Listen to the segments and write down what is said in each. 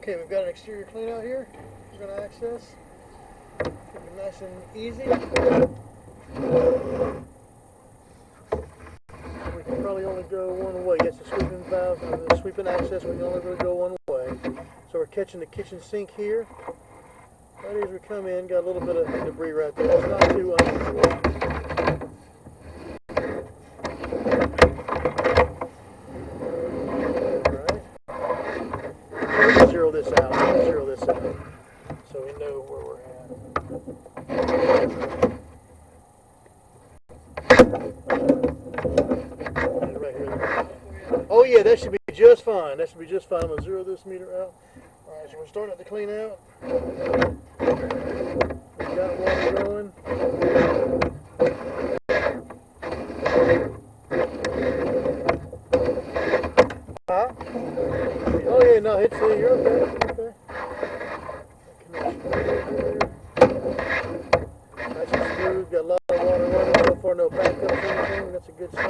Okay, we've got an exterior clean out here. We're going to access. It'll be nice and easy. We can probably only go one way. Yes, the sweeping valve, the sweeping access, we can only really go one way. So we're catching the kitchen sink here. Right as we come in, got a little bit of debris right there. It's not too unusual. Zero this out. Zero this out, so we know where we're at. Right here. Oh yeah, that should be just fine. That should be just fine. I'm gonna zero this meter out. All right, so we're starting to clean out. We got water going. Huh? Oh yeah, no, it's you're okay. Okay. Nice and smooth, got a lot of water running so far, no backup or anything, that's a good sign.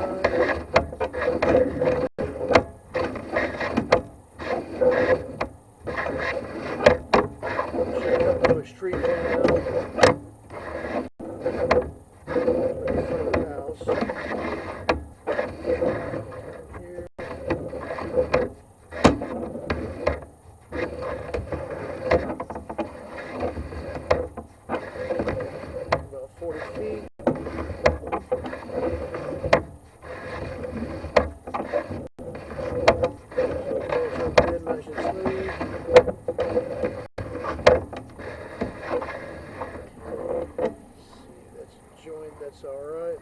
Should come to a street now. In front of the house. Here. About 40 feet. Good, nice and smooth. That's joint, that's alright.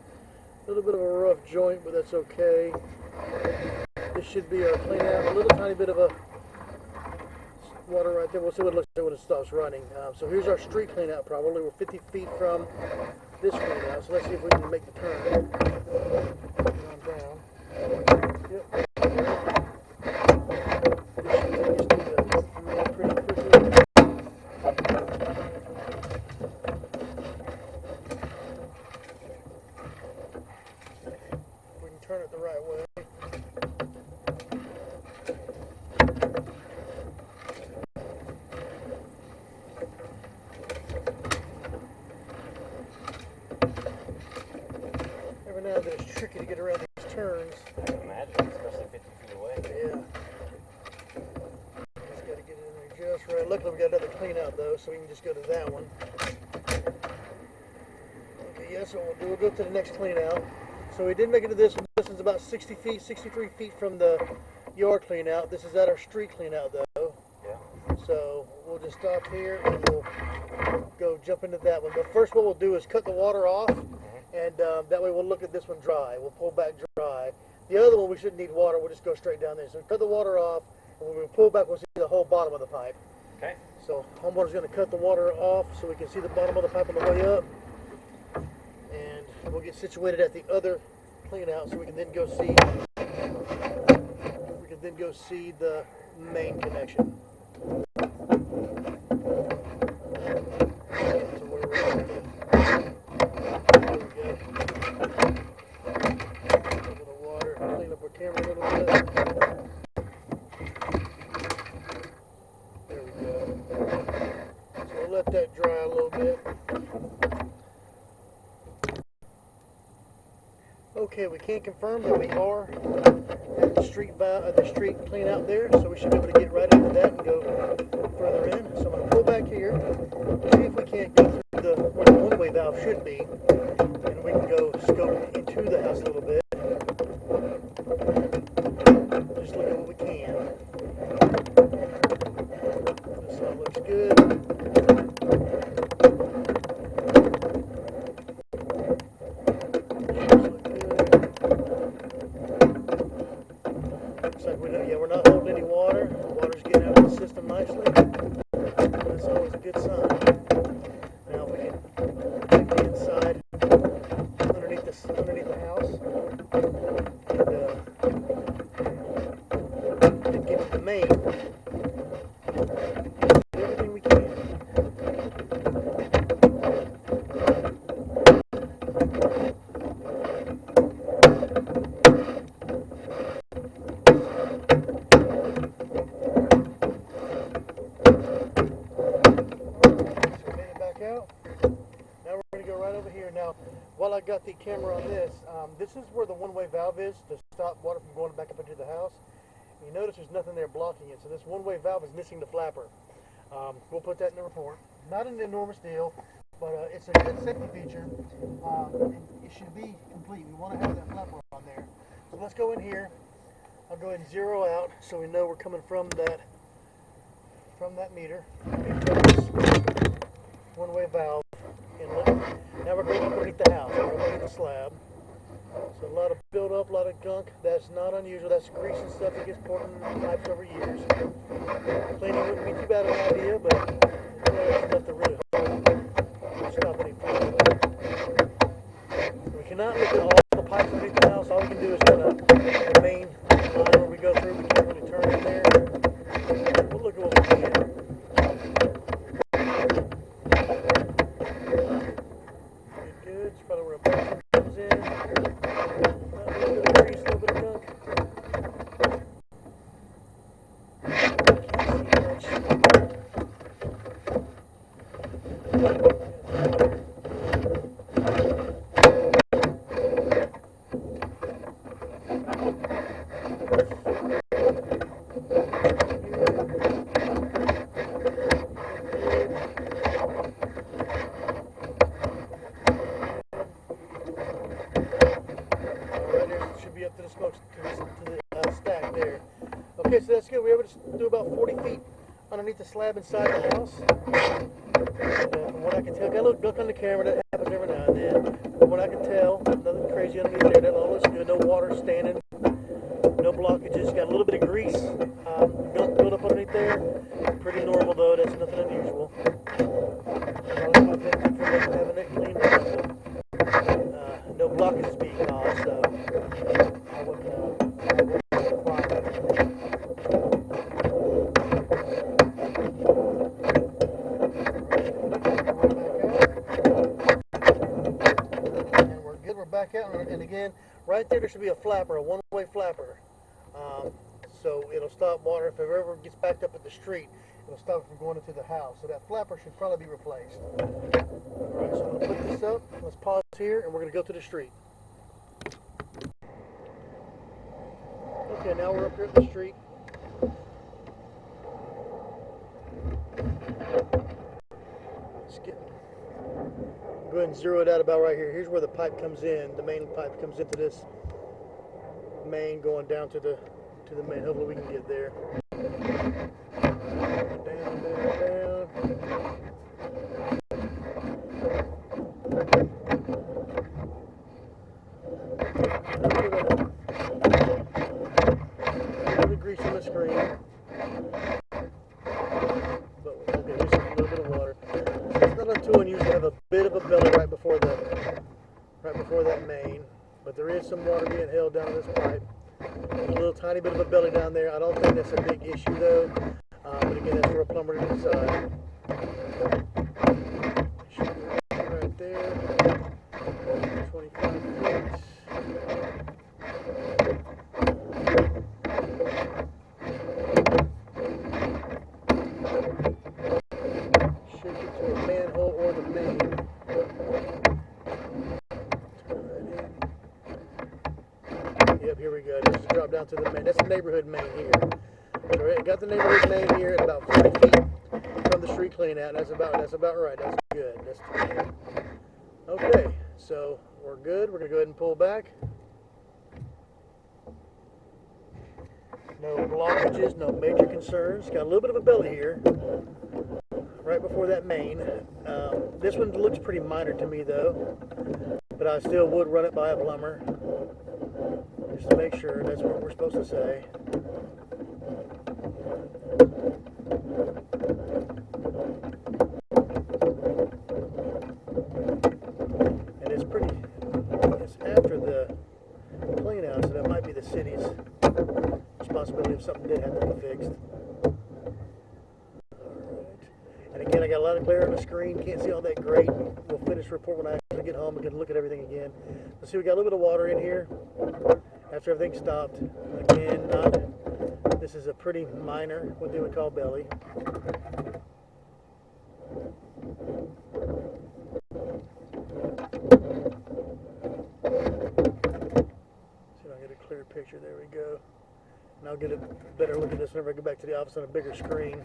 A little bit of a rough joint, but that's okay. This should be our clean out. A little tiny bit of a water right there. We'll see what it looks like when it stops running. So here's our street clean out probably. We're 50 feet from this clean out. So let's see if we can make the turn. On down. Yep. This should take us to the main pretty quickly. We can turn it the right way. Every now and then it's tricky to get around these turns. I can imagine, especially 50 feet away. Yeah. Just got to get in there just right. Luckily we got another clean out though, so we can just go to that one. Okay, yeah, so we'll go to the next clean out. So we did make it to this one. This is about 60 feet, 63 feet from the yard clean out. This is at our street clean out though. Yeah. So we'll just stop here and we'll go jump into that one. But first what we'll do is cut the water off, and that way we'll look at this one dry. We'll pull back dry. The other one we shouldn't need water, we'll just go straight down there. So we cut the water off, and when we pull back we'll see the whole bottom of the pipe. Okay. So homeowner's going to cut the water off so we can see the bottom of the pipe on the way up. And we'll get situated at the other clean out so we can then go see the main connection. Camera a little bit. There we go. So we'll let that dry a little bit. Okay, we can confirm that we are at the street clean out there, so we should be able to get right into that and go further in. So I'm going to pull back here, see if we can't go through where the one-way valve should be, and we can go scope into the house a little bit. Just look at what we can. This all looks good. Looks like we're not holding any water. The water's getting out of the system nicely. That's always a good sign. Now if we can take the inside underneath the house and get to the main. Everything we can. camera on this. This is where the one-way valve is to stop water from going back up into the house. You notice there's nothing there blocking it, so this one-way valve is missing the flapper. We'll put that in the report. Not an enormous deal, but it's a good safety feature. And it should be complete. We want to have that flapper on there. So let's go in here. I'll go ahead and zero out so we know we're coming from that meter. One-way valve inlet. Now we're going underneath the house. We're underneath the slab. So a lot of build-up, a lot of gunk. That's not unusual. That's grease and stuff that gets poured in the pipes over years. Cleaning wouldn't be too bad of an idea, but there's enough to really stop any flow. We cannot look at all the pipes underneath the house. All we can do is kind of the main line where we go through. We can't really turn in there. We'll look at what we can. Good. It's probably where a bathroom comes in. A little bit of grease, a little bit of gunk. Can't see much. Up to the smoke, to the stack there. Okay, so that's good. We're able to do about 40 feet underneath the slab inside the house. From what I can tell, got a little gunk on the camera. That happens every now and then. From what I can tell, nothing crazy underneath there. That all looks good. No water standing, no blockages. Got a little bit of grease, gunk built up underneath there. Pretty normal though. That's nothing unusual. No blockages being caused, so I wouldn't require that. And we're good. We're back out, and again, right there should be a flapper, a one-way flapper. So it'll stop water if it ever gets backed up at the street. It'll stop it from going into the house. So that flapper should probably be replaced. All right, so I'm going to put this up. Let's pause here, and we're going to go to the street. Okay, now we're up here at the street. Let's go ahead and zero it out about right here. Here's where the pipe comes in. The main pipe comes into this main going down to the main. Hopefully we can get there. Down, down, down. A little grease on the screen. But okay, just a little bit of water. It's not too unusual to have a bit of a belly right before that main. But there is some water being held down this pipe. There's a little tiny bit of a belly down there. I don't think that's a big issue though. But again, that's for a plumber to decide. Right there. 25 feet. Should get to a manhole or the main. Yep, here we go. Just drop down to the main. That's the neighborhood main here. So we got the neighborhood main here at about 40 feet from the street clean out. That's about right. That's good. That's good. Okay, so we're good. We're gonna go ahead and pull back. No blockages, no major concerns. Got a little bit of a belly here, right before that main. This one looks pretty minor to me though, but I still would run it by a plumber just to make sure. That's what we're supposed to say. And it's after the clean out, so that might be the city's responsibility if something did have to be fixed. Alright. And again, I got a lot of glare on the screen, can't see all that great. We'll finish the report when I actually get home. We can look at everything again. Let's see, we got a little bit of water in here after everything stopped. Again, this is a pretty minor, what they would call belly. And I'll get a better look at this whenever I go back to the office on a bigger screen.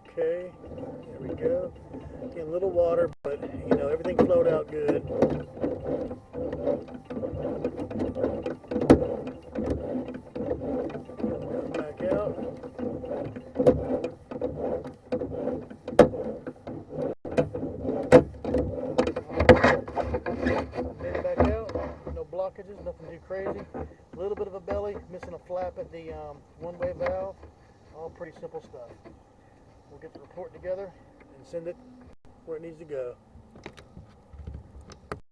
Okay, there we go. Again, a little water, but you know, everything flowed out good. Back out. Back out. No blockages, nothing too crazy. A little bit of a belly, missing a flap at the one-way valve. All pretty simple stuff. We'll get the report together and send it where it needs to go.